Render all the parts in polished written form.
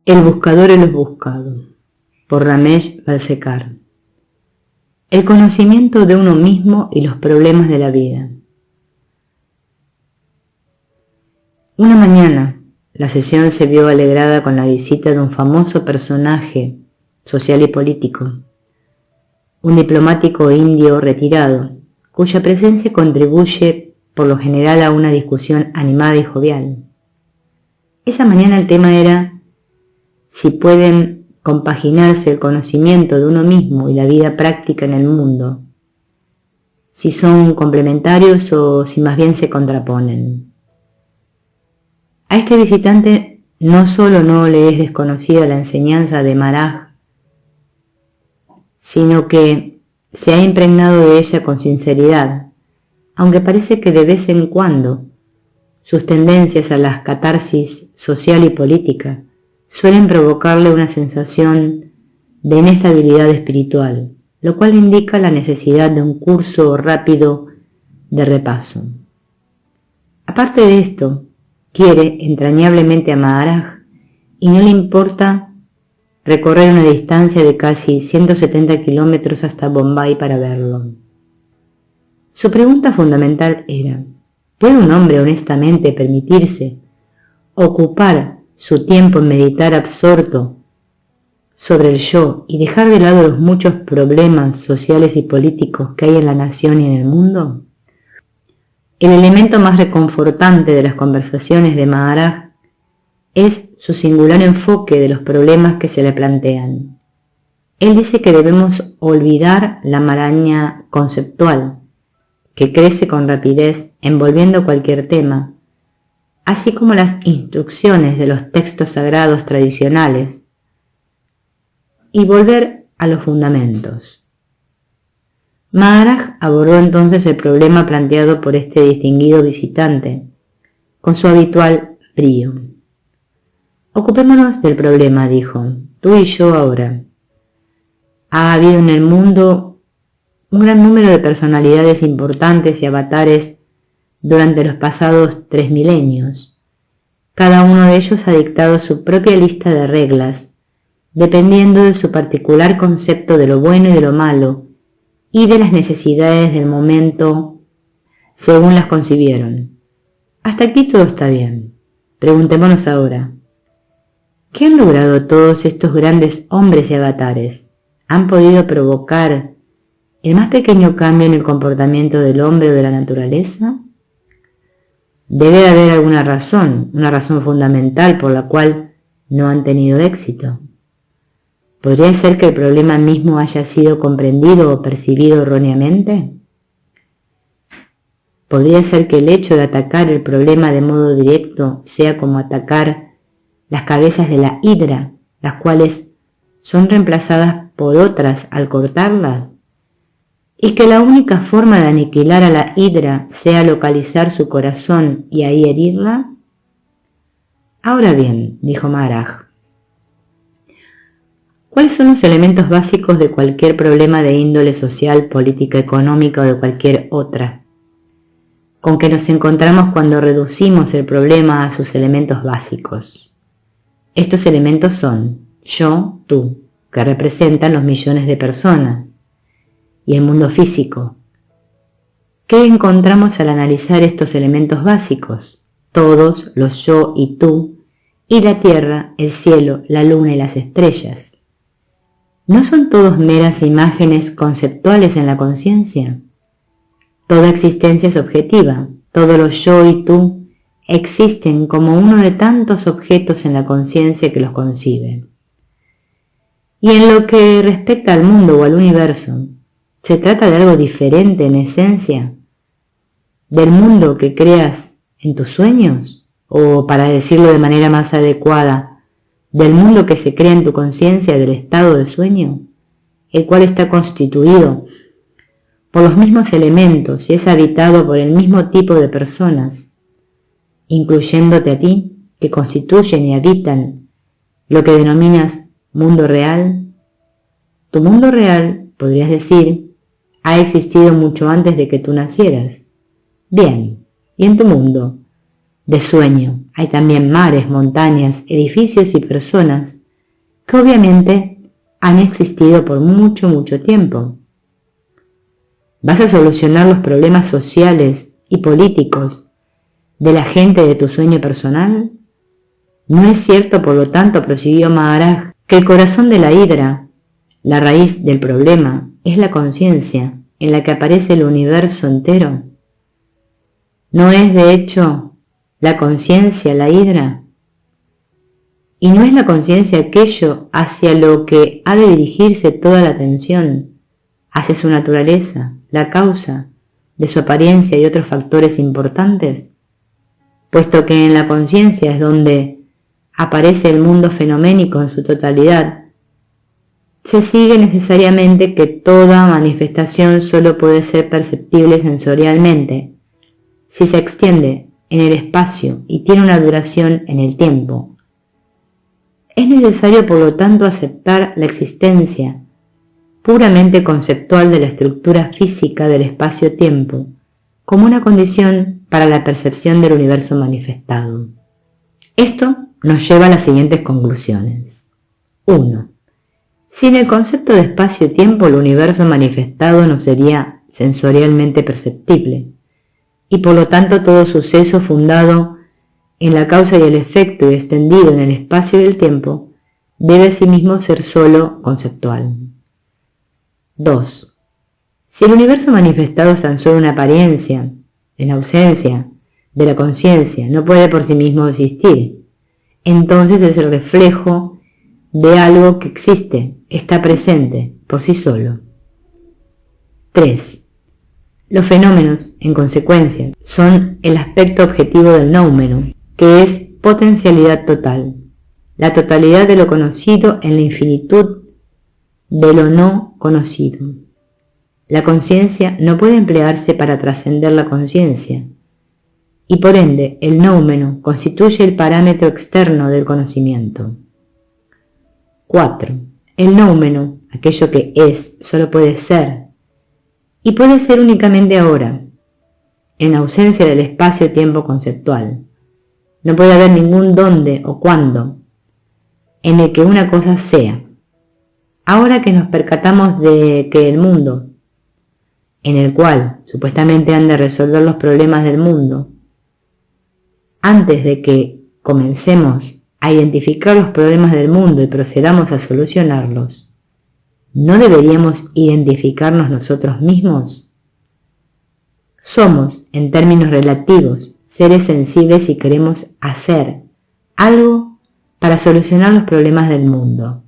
El buscador y los buscados, por Ramesh Balsekar. El conocimiento de uno mismo y los problemas de la vida. Una mañana, la sesión se vio alegrada con la visita de un famoso personaje social y político, un diplomático indio retirado, cuya presencia contribuye por lo general a una discusión animada y jovial. Esa mañana el tema era si pueden compaginarse el conocimiento de uno mismo y la vida práctica en el mundo, si son complementarios o si más bien se contraponen. A este visitante no solo no le es desconocida la enseñanza de Maharaj, sino que se ha impregnado de ella con sinceridad, aunque parece que de vez en cuando sus tendencias a la catarsis social y política suelen provocarle una sensación de inestabilidad espiritual, lo cual indica la necesidad de un curso rápido de repaso. Aparte de esto, quiere entrañablemente a Maharaj y no le importa recorrer una distancia de casi 170 kilómetros hasta Bombay para verlo. Su pregunta fundamental era: ¿puede un hombre honestamente permitirse ocupar su tiempo en meditar absorto sobre el yo y dejar de lado los muchos problemas sociales y políticos que hay en la nación y en el mundo? El elemento más reconfortante de las conversaciones de Maharaj es su singular enfoque de los problemas que se le plantean. Él dice que debemos olvidar la maraña conceptual que crece con rapidez envolviendo cualquier tema, así como las instrucciones de los textos sagrados tradicionales, y volver a los fundamentos. Maharaj abordó entonces el problema planteado por este distinguido visitante, con su habitual brío. Ocupémonos del problema, dijo, tú y yo ahora. Ha habido en el mundo un gran número de personalidades importantes y avatares durante los pasados 3 milenios. Cada uno de ellos ha dictado su propia lista de reglas, dependiendo de su particular concepto de lo bueno y de lo malo, y de las necesidades del momento según las concibieron. Hasta aquí todo está bien. Preguntémonos ahora, ¿qué han logrado todos estos grandes hombres y avatares? ¿Han podido provocar el más pequeño cambio en el comportamiento del hombre o de la naturaleza? Debe haber alguna razón, una razón fundamental por la cual no han tenido éxito. ¿Podría ser que el problema mismo haya sido comprendido o percibido erróneamente? ¿Podría ser que el hecho de atacar el problema de modo directo sea como atacar las cabezas de la hidra, las cuales son reemplazadas por otras al cortarlas? ¿Y que la única forma de aniquilar a la hidra sea localizar su corazón y ahí herirla? Ahora bien, dijo Maharaj, ¿cuáles son los elementos básicos de cualquier problema de índole social, política, económica o de cualquier otra, con que nos encontramos cuando reducimos el problema a sus elementos básicos? Estos elementos son yo, tú, que representan los millones de personas, y el mundo físico. ¿Qué encontramos al analizar estos elementos básicos? Todos los yo y tú, y la tierra, el cielo, la luna y las estrellas. ¿No son todos meras imágenes conceptuales en la conciencia? Toda existencia es objetiva, todos los yo y tú existen como uno de tantos objetos en la conciencia que los concibe. Y en lo que respecta al mundo o al universo, ¿se trata de algo diferente en esencia del mundo que creas en tus sueños? O, para decirlo de manera más adecuada, del mundo que se crea en tu conciencia del estado de sueño, el cual está constituido por los mismos elementos y es habitado por el mismo tipo de personas, incluyéndote a ti, que constituyen y habitan lo que denominas mundo real? Tu mundo real, podrías decir, ha existido mucho antes de que tú nacieras. Bien, ¿y en tu mundo de sueño hay también mares, montañas, edificios y personas que obviamente han existido por mucho, mucho tiempo. ¿Vas a solucionar los problemas sociales y políticos de la gente de tu sueño personal? ¿No es cierto, por lo tanto, prosiguió Maharaj, que el corazón de la hidra, la raíz del problema, es la conciencia en la que aparece el universo entero? ¿No es, de hecho, la conciencia la hidra? ¿Y no es la conciencia aquello hacia lo que ha de dirigirse toda la atención, hacia su naturaleza, la causa de su apariencia y otros factores importantes? Puesto que en la conciencia es donde aparece el mundo fenoménico en su totalidad, se sigue necesariamente que toda manifestación solo puede ser perceptible sensorialmente si se extiende en el espacio y tiene una duración en el tiempo. Es necesario, por lo tanto, aceptar la existencia puramente conceptual de la estructura física del espacio-tiempo como una condición para la percepción del universo manifestado. Esto nos lleva a las siguientes conclusiones. 1. Sin el concepto de espacio-tiempo, el universo manifestado no sería sensorialmente perceptible, y por lo tanto todo suceso fundado en la causa y el efecto y extendido en el espacio y el tiempo debe asimismo ser solo conceptual. 2. Si el universo manifestado es tan solo una apariencia, en ausencia de la conciencia, no puede por sí mismo existir, entonces es el reflejo de algo que existe, está presente por sí solo. 3. Los fenómenos, en consecuencia, son el aspecto objetivo del noumeno, que es potencialidad total, la totalidad de lo conocido en la infinitud de lo no conocido. La conciencia no puede emplearse para trascender la conciencia, y por ende el noumeno constituye el parámetro externo del conocimiento. 4. El noumeno, aquello que es, solo puede ser, y puede ser únicamente ahora, en ausencia del espacio-tiempo conceptual. No puede haber ningún dónde o cuándo en el que una cosa sea. Ahora que nos percatamos de que el mundo, en el cual supuestamente han de resolver los problemas del mundo, antes de que comencemos a identificar los problemas del mundo y procedamos a solucionarlos, ¿no deberíamos identificarnos nosotros mismos? Somos, en términos relativos, seres sensibles y queremos hacer algo para solucionar los problemas del mundo.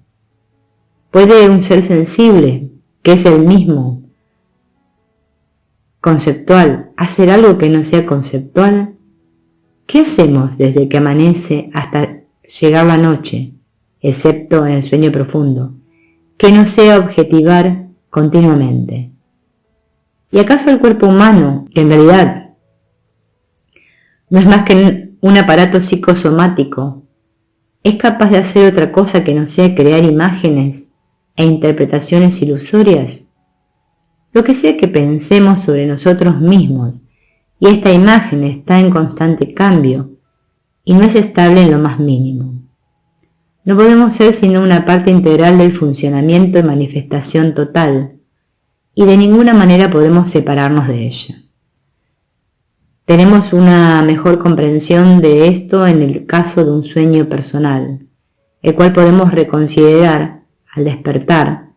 ¿Puede un ser sensible, que es el mismo, conceptual, hacer algo que no sea conceptual? ¿Qué hacemos desde que amanece hasta llegar la noche, excepto en el sueño profundo, que no sea objetivar continuamente? ¿Y acaso el cuerpo humano, que en realidad no es más que un aparato psicosomático, es capaz de hacer otra cosa que no sea crear imágenes e interpretaciones ilusorias? Lo que sea que pensemos sobre nosotros mismos, y esta imagen está en constante cambio y no es estable en lo más mínimo. No podemos ser sino una parte integral del funcionamiento y manifestación total, y de ninguna manera podemos separarnos de ella. Tenemos una mejor comprensión de esto en el caso de un sueño personal, el cual podemos reconsiderar al despertar.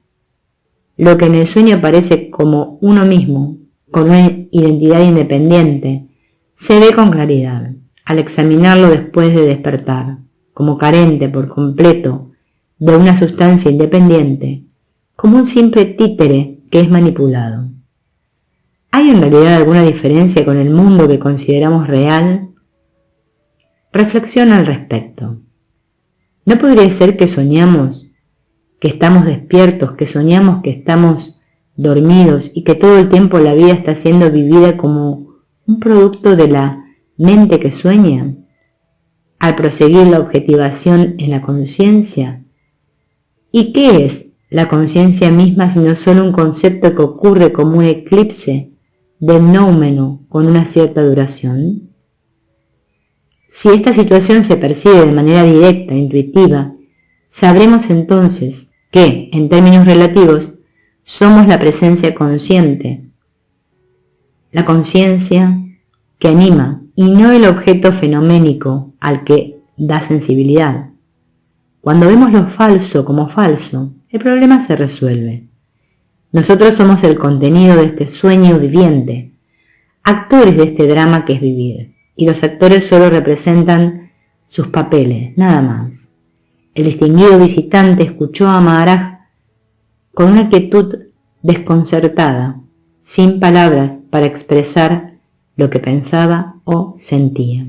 Lo que en el sueño aparece como uno mismo, con una identidad independiente, se ve con claridad al examinarlo después de despertar, como carente por completo de una sustancia independiente, como un simple títere que es manipulado. ¿Hay en realidad alguna diferencia con el mundo que consideramos real? Reflexiona al respecto. ¿No podría ser que soñamos que estamos despiertos, que soñamos que estamos dormidos y que todo el tiempo la vida está siendo vivida como un producto de la mente que sueña, al proseguir la objetivación en la conciencia? ¿Y qué es la conciencia misma sino solo un concepto que ocurre como un eclipse del noumeno con una cierta duración? Si esta situación se percibe de manera directa, intuitiva, sabremos entonces que, en términos relativos, somos la presencia consciente, la conciencia que anima y no el objeto fenoménico al que da sensibilidad. Cuando vemos lo falso como falso, el problema se resuelve. Nosotros somos el contenido de este sueño viviente, actores de este drama que es vivir, y los actores solo representan sus papeles, nada más. El distinguido visitante escuchó a Maharaj con una quietud desconcertada, sin palabras para expresar lo que pensaba o sentía.